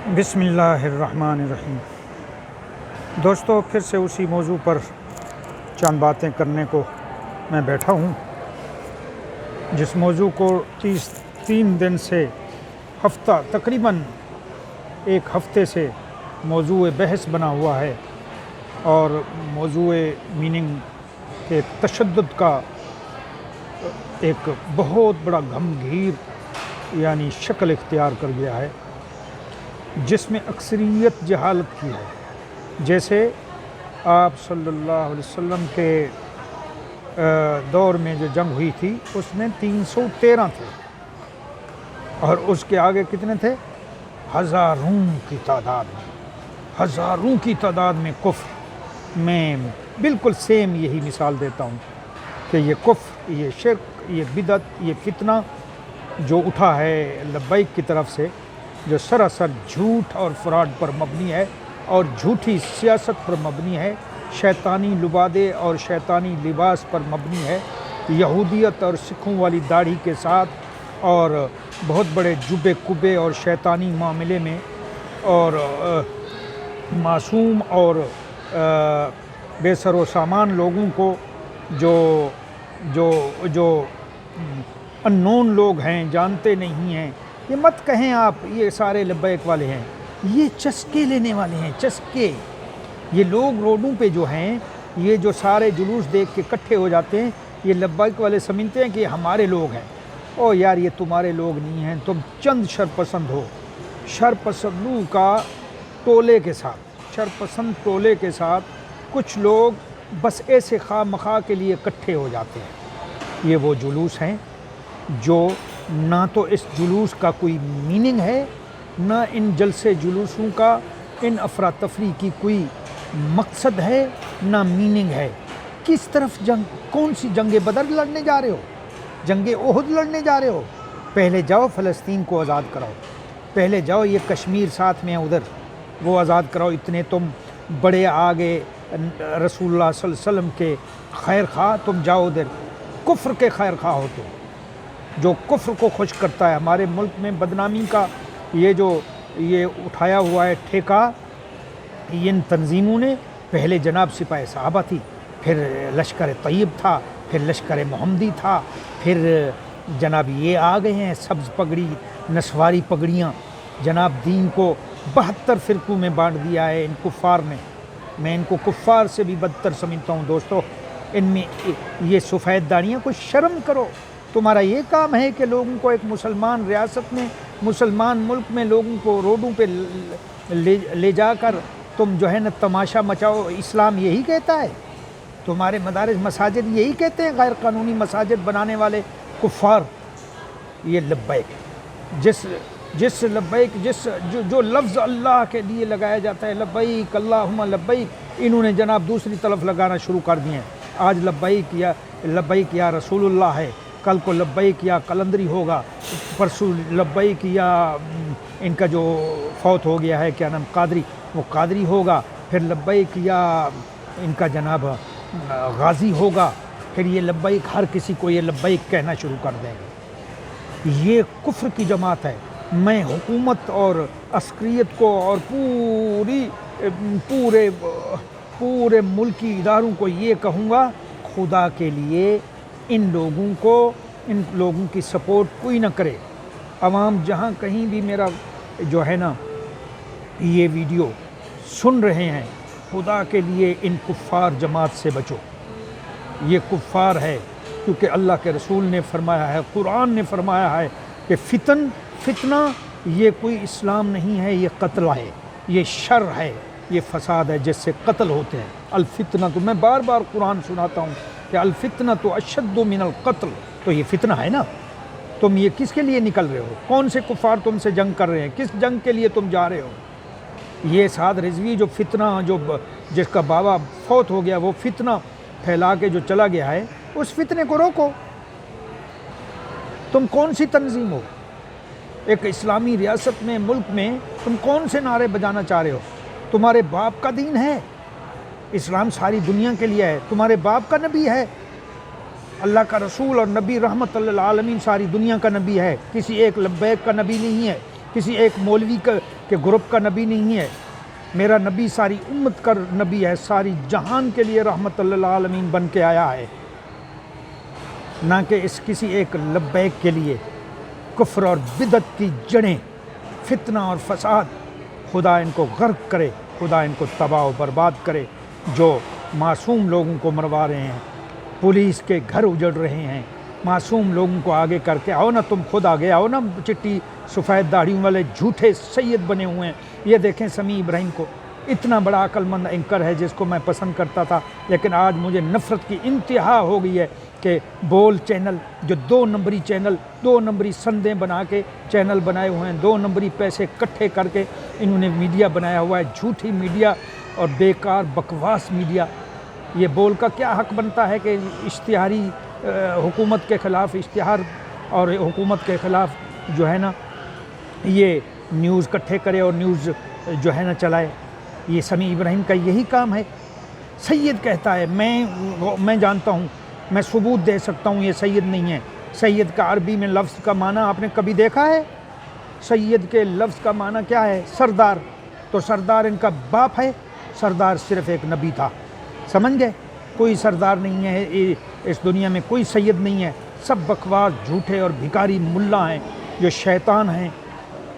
بسم اللہ الرحمن الرحیم۔ دوستو، پھر سے اسی موضوع پر چند باتیں کرنے کو میں بیٹھا ہوں، جس موضوع کو 3 دن سے تقریباً ایک ہفتے سے موضوع بحث بنا ہوا ہے، اور موضوع میننگ کے تشدد کا ایک بہت بڑا گھمگیر یعنی شکل اختیار کر گیا ہے، جس میں اکثریت جہالت کی ہے۔ جیسے آپ صلی اللہ علیہ وسلم کے دور میں جو جنگ ہوئی تھی اس میں 313 تھے، اور اس کے آگے کتنے تھے؟ ہزاروں کی تعداد میں کفر۔ میں بالکل سیم یہی مثال دیتا ہوں کہ یہ کفر، یہ شرک، یہ بدعت، یہ فتنہ جو اٹھا ہے لبیک کی طرف سے، جو سراسر جھوٹ اور فراڈ پر مبنی ہے اور جھوٹی سیاست پر مبنی ہے، شیطانی لبادے اور شیطانی لباس پر مبنی ہے، یہودیت اور سکھوں والی داڑھی کے ساتھ، اور بہت بڑے جبے کبے اور شیطانی معاملے میں، اور معصوم اور بے سر و سامان لوگوں کو جو اننون لوگ ہیں، جانتے نہیں ہیں، یہ مت کہیں آپ یہ سارے لبیک والے ہیں، یہ چسکے لینے والے ہیں، چسکے۔ یہ لوگ روڈوں پہ جو ہیں، یہ جو سارے جلوس دیکھ کے اکٹھے ہو جاتے ہیں، یہ لبیک والے سمجھتے ہیں کہ یہ ہمارے لوگ ہیں۔ او یار، یہ تمہارے لوگ نہیں ہیں، تم چند شرپسند ہو، شرپسندوں کا ٹولے کے ساتھ، شرپسند ٹولے کے ساتھ کچھ لوگ بس ایسے خواہ مخواہ کے لیے اکٹھے ہو جاتے ہیں۔ یہ وہ جلوس ہیں جو نہ تو اس جلوس کا کوئی میننگ ہے، نہ ان جلسے جلوسوں کا، ان افراتفری کی کوئی مقصد ہے، نہ میننگ ہے۔ کس طرف جنگ؟ کون سی جنگ بدر لڑنے جا رہے ہو؟ جنگ احد لڑنے جا رہے ہو؟ پہلے جاؤ فلسطین کو آزاد کراؤ، پہلے جاؤ یہ کشمیر ساتھ میں ادھر وہ آزاد کراؤ۔ اتنے تم بڑے آگے رسول اللہ صلی اللہ علیہ وسلم کے خیر خواہ، تم جاؤ ادھر۔ کفر کے خیر خواہ ہو تم، جو کفر کو خوش کرتا ہے۔ ہمارے ملک میں بدنامی کا یہ اٹھایا ہوا ہے ٹھیکہ ان تنظیموں نے۔ پہلے جناب سپاہ صحابہ تھی، پھر لشکر طیب تھا، پھر لشکر محمدی تھا، پھر جناب یہ آ گئے ہیں سبز پگڑی، نسواری پگڑیاں۔ جناب دین کو 72 فرقوں میں بانٹ دیا ہے ان کفار نے۔ میں ان کو کفار سے بھی بدتر سمجھتا ہوں دوستو۔ ان میں یہ سفید داڑیاں، کچھ شرم کرو۔ تمہارا یہ کام ہے کہ لوگوں کو ایک مسلمان ریاست میں، مسلمان ملک میں لوگوں کو روڈوں پہ لے جا کر تم جو ہے نا تماشا مچاؤ۔ اسلام یہی کہتا ہے؟ تمہارے مدارس مساجد یہی کہتے ہیں؟ غیر قانونی مساجد بنانے والے کفار۔ یہ لبیک، جو لفظ اللہ کے لیے لگایا جاتا ہے، لبیک اللہم لبیک، انہوں نے جناب دوسری طرف لگانا شروع کر دیے ہیں۔ آج لبیک یا رسول اللہ ہے، کل کو لبیک یا قلندری ہوگا، پرسوں لبیک یا ان کا جو فوت ہو گیا ہے کیا نام قادری، وہ قادری ہوگا، پھر لبیک یا ان کا جناب غازی ہوگا، پھر یہ لبیک، ہر کسی کو یہ لبیک کہنا شروع کر دیں گے۔ یہ کفر کی جماعت ہے۔ میں حکومت اور عسکریت کو اور پورے ملکی اداروں کو یہ کہوں گا، خدا کے لیے ان لوگوں کی سپورٹ کوئی نہ کرے۔ عوام جہاں کہیں بھی میرا جو ہے نا یہ ویڈیو سن رہے ہیں، خدا کے لیے ان کفار جماعت سے بچو۔ یہ کفار ہے، کیونکہ اللہ کے رسول نے فرمایا ہے، قرآن نے فرمایا ہے کہ فتنہ یہ کوئی اسلام نہیں ہے، یہ قتل ہے، یہ شر ہے، یہ فساد ہے جس سے قتل ہوتے ہیں۔ الفتنہ، تو میں بار بار قرآن سناتا ہوں کہ الفتنہ تو اشد من القتل، تو یہ فتنہ ہے نا۔ تم یہ کس کے لیے نکل رہے ہو؟ کون سے کفار تم سے جنگ کر رہے ہیں؟ کس جنگ کے لیے تم جا رہے ہو؟ یہ سعد رضوی جو فتنہ، جس کا بابا فوت ہو گیا، وہ فتنہ پھیلا کے جو چلا گیا ہے، اس فتنے کو روکو۔ تم کون سی تنظیم ہو؟ ایک اسلامی ریاست میں، ملک میں تم کون سے نعرے بجانا چاہ رہے ہو؟ تمہارے باپ کا دین ہے، اسلام ساری دنیا کے لیے ہے، تمہارے باپ کا نبی ہے، اللہ کا رسول اور نبی رحمت للعالمین ساری دنیا کا نبی ہے، کسی ایک لبیک کا نبی نہیں ہے۔ کسی ایک مولوی کے گروپ کا نبی نہیں ہے. میرا نبی ساری امت کا نبی ہے، ساری جہان کے لیے رحمت للعالمین بن کے آیا ہے، نہ کہ اس کسی ایک لبیک کے لیے. کفر اور بدعت کی جڑیں، فتنہ اور فساد، خدا ان کو غرق کرے، خدا ان کو تباہ و برباد کرے. جو معصوم لوگوں کو مروا رہے ہیں، پولیس کے گھر اجڑ رہے ہیں، معصوم لوگوں کو آگے کر کے آؤ نا، تم خود آگے آؤ نا. چٹی سفید داڑھیوں والے جھوٹے سید بنے ہوئے ہیں. یہ دیکھیں سمیع ابراہیم کو، اتنا بڑا عقل مند اینکر ہے جس کو میں پسند کرتا تھا، لیکن آج مجھے نفرت کی انتہا ہو گئی ہے کہ بول چینل، جو 2 نمبری چینل، 2 نمبری سندیں بنا کے چینل بنائے ہوئے ہیں، 2 نمبری پیسے اکٹھے کر کے انہوں نے میڈیا بنایا ہوا ہے، جھوٹی میڈیا اور بیکار بکواس میڈیا. یہ بول کا کیا حق بنتا ہے کہ اشتہاری حکومت کے خلاف اشتہار اور حکومت کے خلاف جو ہے نا یہ نیوز اکٹھے کرے اور نیوز جو ہے نا چلائے. یہ سمیع ابراہیم کا یہی کام ہے. سید کہتا ہے، میں جانتا ہوں، میں ثبوت دے سکتا ہوں یہ سید نہیں ہے. سید کا عربی میں لفظ کا معنی آپ نے کبھی دیکھا ہے؟ سید کے لفظ کا معنی کیا ہے؟ سردار. تو سردار ان کا باپ ہے. سردار صرف ایک نبی تھا، سمجھ گئے؟ کوئی سردار نہیں ہے اس دنیا میں، کوئی سید نہیں ہے. سب بکواس جھوٹے اور بھکاری ملا ہیں جو شیطان ہیں.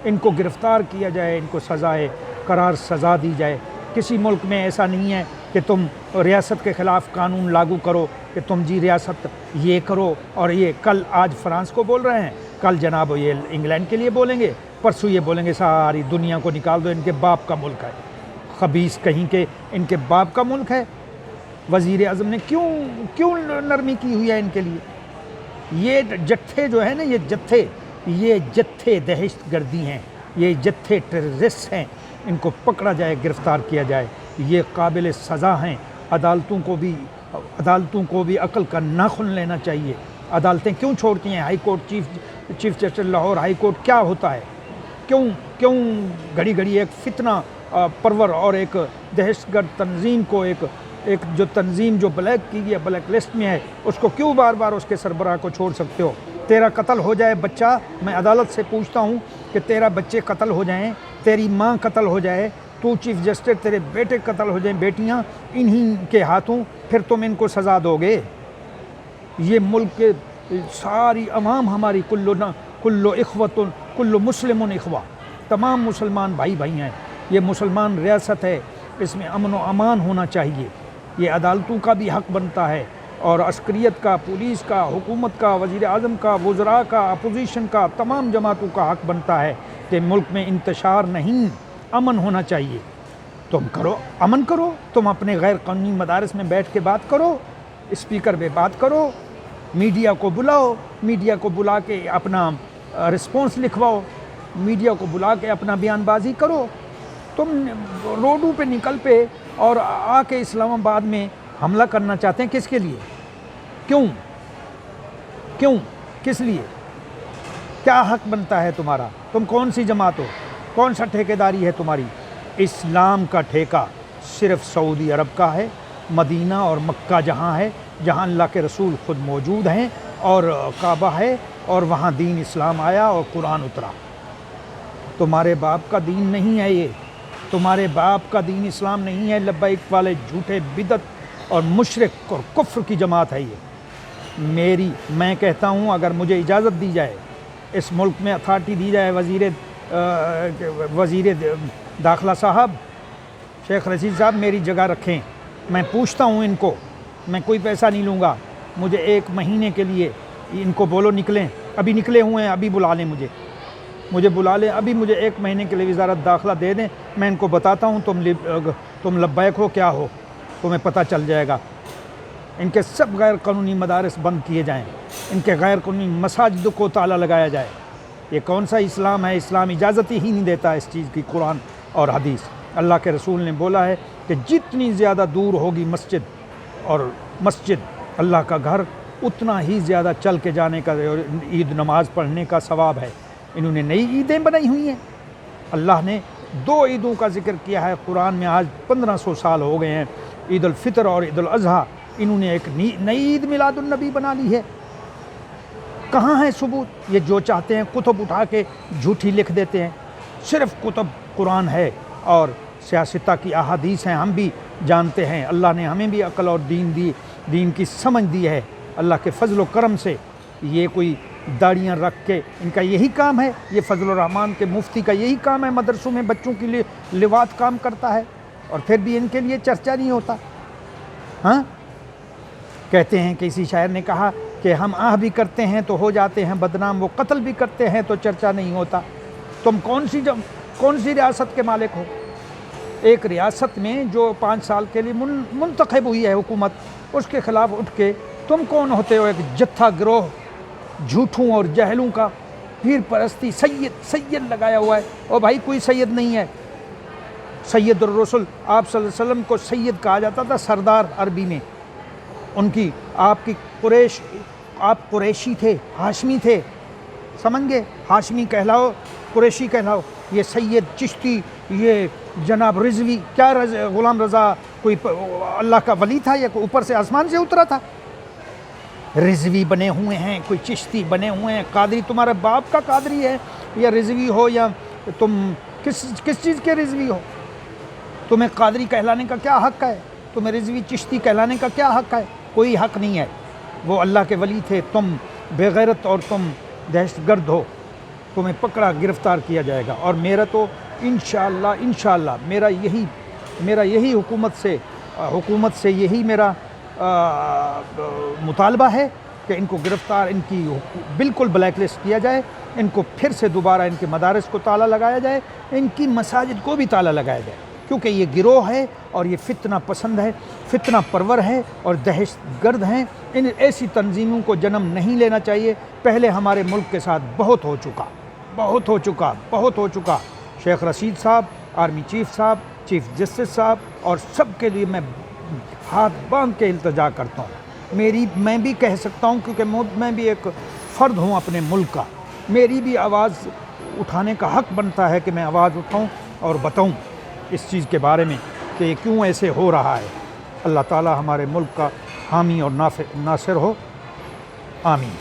ان کو گرفتار کیا جائے، ان کو سزائے قرار سزا دی جائے. کسی ملک میں ایسا نہیں ہے کہ تم ریاست کے خلاف قانون لاگو کرو کہ تم جی ریاست یہ کرو، اور یہ کل آج فرانس کو بول رہے ہیں، کل جناب یہ انگلینڈ کے لیے بولیں گے، پرسوں یہ بولیں گے ساری دنیا کو نکال دو، ان کے باپ کا ملک ہے. خبیث کہیں کہ ان کے باپ کا ملک ہے. وزیر اعظم نے کیوں نرمی کی ہوئی ہے ان کے لیے؟ یہ جتھے جو ہے نا، یہ جتھے دہشت گردی ہیں، یہ جتھے ٹیررسٹ ہیں. ان کو پکڑا جائے، گرفتار کیا جائے. یہ قابل سزا ہیں. عدالتوں کو بھی عقل کا ناخن لینا چاہیے. عدالتیں کیوں چھوڑتی ہیں؟ High court, chief justice Lahore high court کیا ہوتا ہے؟ کیوں گھڑی گھڑی ایک فتنہ پرور اور ایک دہشت گرد تنظیم کو، ایک جو تنظیم جو بلیک کی گئی، بلیک لسٹ میں ہے، اس کو کیوں بار بار اس کے سربراہ کو چھوڑ سکتے ہو؟ تیرا قتل ہو جائے بچہ، میں عدالت سے پوچھتا ہوں کہ تیرا بچے قتل ہو جائیں، تیری ماں قتل ہو جائے، تو چیف جسٹس، تیرے بیٹے قتل ہو جائیں، بیٹیاں انہی کے ہاتھوں، پھر تم ان کو سزا دو گے؟ یہ ملک کے ساری عوام ہماری کل اخوۃ، کل مسلم اخوہ، تمام مسلمان بھائی ہیں. یہ مسلمان ریاست ہے، اس میں امن و امان ہونا چاہیے. یہ عدالتوں کا بھی حق بنتا ہے، اور عسکریت کا، پولیس کا، حکومت کا، وزیر اعظم کا، وزراء کا، اپوزیشن کا، تمام جماعتوں کا حق بنتا ہے کہ ملک میں انتشار نہیں، امن ہونا چاہیے. تم کرو، امن کرو. تم اپنے غیر قانونی مدارس میں بیٹھ کے بات کرو، اسپیکر پہ بات کرو، میڈیا کو بلاؤ، میڈیا کو بلا کے اپنا رسپانس لکھواؤ، میڈیا کو بلا کے اپنا بیان بازی کرو. تم روڈوں پہ نکل پہ اور آ کے اسلام آباد میں حملہ کرنا چاہتے ہیں، کس کے لیے؟ کیوں کس لیے؟ کیا حق بنتا ہے تمہارا؟ تم کون سی جماعت ہو؟ کون سا ٹھیکیداری ہے تمہاری؟ اسلام کا ٹھیکہ صرف سعودی عرب کا ہے، مدینہ اور مکہ جہاں ہے، جہاں اللہ کے رسول خود موجود ہیں، اور کعبہ ہے، اور وہاں دین اسلام آیا اور قرآن اترا. تمہارے باپ کا دین نہیں ہے یہ، تمہارے باپ کا دین اسلام نہیں ہے. لبیک والے جھوٹے بدعت اور مشرک اور کفر کی جماعت ہے یہ. میں کہتا ہوں، اگر مجھے اجازت دی جائے، اس ملک میں اتھارٹی دی جائے، وزیر داخلہ صاحب، شیخ رشید صاحب میری جگہ رکھیں. میں پوچھتا ہوں ان کو، میں کوئی پیسہ نہیں لوں گا، مجھے 1 مہینے کے لیے ان کو بولو نکلیں. ابھی نکلے ہوئے ہیں، ابھی بلا لیں مجھے بلا لیں، ابھی مجھے 1 مہینے کے لیے وزارت داخلہ دے دیں. میں ان کو بتاتا ہوں تم لبیک ہو کیا ہو، تمہیں پتہ چل جائے گا. ان کے سب غیر قانونی مدارس بند کیے جائیں، ان کے غیر قانونی مساجد کو تالا لگایا جائے. یہ کون سا اسلام ہے؟ اسلام اجازت ہی نہیں دیتا اس چیز کی. قرآن اور حدیث، اللہ کے رسول نے بولا ہے کہ جتنی زیادہ دور ہوگی مسجد اللہ کا گھر، اتنا ہی زیادہ چل کے جانے کا، عید نماز پڑھنے کا ثواب ہے. انہوں نے نئی عیدیں بنائی ہوئی ہیں. اللہ نے 2 عیدوں کا ذکر کیا ہے قرآن میں، آج 1500 سال ہو گئے ہیں، عید الفطر اور عید الاضحیٰ. انہوں نے ایک نئی عید میلاد النبی بنا لی ہے. کہاں ہے ثبوت؟ یہ جو چاہتے ہیں کتب اٹھا کے جھوٹی لکھ دیتے ہیں. صرف کتب قرآن ہے اور سیاستہ کی احادیث ہیں، ہم بھی جانتے ہیں۔ اللہ نے ہمیں بھی عقل اور دین کی سمجھ دی ہے اللہ کے فضل و کرم سے۔ یہ کوئی داڑیاں رکھ کے ان کا یہی کام ہے، یہ فضل الرحمان کے مفتی کا یہی کام ہے، مدرسوں میں بچوں کے لیے لواط کام کرتا ہے، اور پھر بھی ان کے لیے چرچا نہیں ہوتا۔ ہاں، کہتے ہیں، کسی شاعر نے کہا کہ ہم آہ بھی کرتے ہیں تو ہو جاتے ہیں بدنام، وہ قتل بھی کرتے ہیں تو چرچا نہیں ہوتا۔ تم کون سی ریاست کے مالک ہو؟ ایک ریاست میں جو 5 سال کے لیے منتخب ہوئی ہے حکومت، اس کے خلاف اٹھ کے تم کون ہوتے ہو؟ ایک جتھا گروہ جھوٹوں اور جہلوں کا، پیر پرستی، سید لگایا ہوا ہے۔ او بھائی، کوئی سید نہیں ہے۔ سید الرسل، آپ صلی اللہ علیہ وسلم کو سید کہا جاتا تھا، سردار عربی میں۔ آپ قریشی تھے، ہاشمی تھے، سمجھ گئے؟ ہاشمی کہلاؤ، قریشی کہلاؤ۔ یہ سید، چشتی، یہ جناب رضوی، کیا غلام رضا کوئی اللہ کا ولی تھا یا کوئی اوپر سے آسمان سے اترا تھا؟ رضوی بنے ہوئے ہیں، کوئی چشتی بنے ہوئے ہیں، قادری تمہارے باپ کا قادری ہے یا رضوی ہو، یا تم کس چیز کے رضوی ہو؟ تمہیں قادری کہلانے کا کیا حق ہے؟ تمہیں رضوی چشتی کہلانے کا کیا حق ہے؟ کوئی حق نہیں ہے۔ وہ اللہ کے ولی تھے، تم بے غیرت اور تم دہشت گرد ہو، تمہیں پکڑا گرفتار کیا جائے گا۔ اور میرا تو انشاءاللہ میرا یہی حکومت سے یہی میرا مطالبہ ہے کہ ان کو گرفتار، ان کی بالکل بلیک لسٹ کیا جائے، ان کو پھر سے دوبارہ ان کے مدارس کو تالا لگایا جائے، ان کی مساجد کو بھی تالا لگایا جائے، کیونکہ یہ گروہ ہے اور یہ فتنہ پسند ہے، فتنہ پرور ہے اور دہشت گرد ہیں۔ ان ایسی تنظیموں کو جنم نہیں لینا چاہیے۔ پہلے ہمارے ملک کے ساتھ بہت ہو چکا۔ شیخ رشید صاحب، آرمی چیف صاحب، چیف جسٹس صاحب اور سب کے لیے میں ہاتھ باندھ کے التجا کرتا ہوں۔ میں بھی کہہ سکتا ہوں، کیونکہ میں بھی ایک فرد ہوں اپنے ملک کا، میری بھی آواز اٹھانے کا حق بنتا ہے کہ میں آواز اٹھاؤں اور بتاؤں اس چیز کے بارے میں کہ یہ کیوں ایسے ہو رہا ہے۔ اللہ تعالی ہمارے ملک کا حامی اور ناصر ہو، آمین۔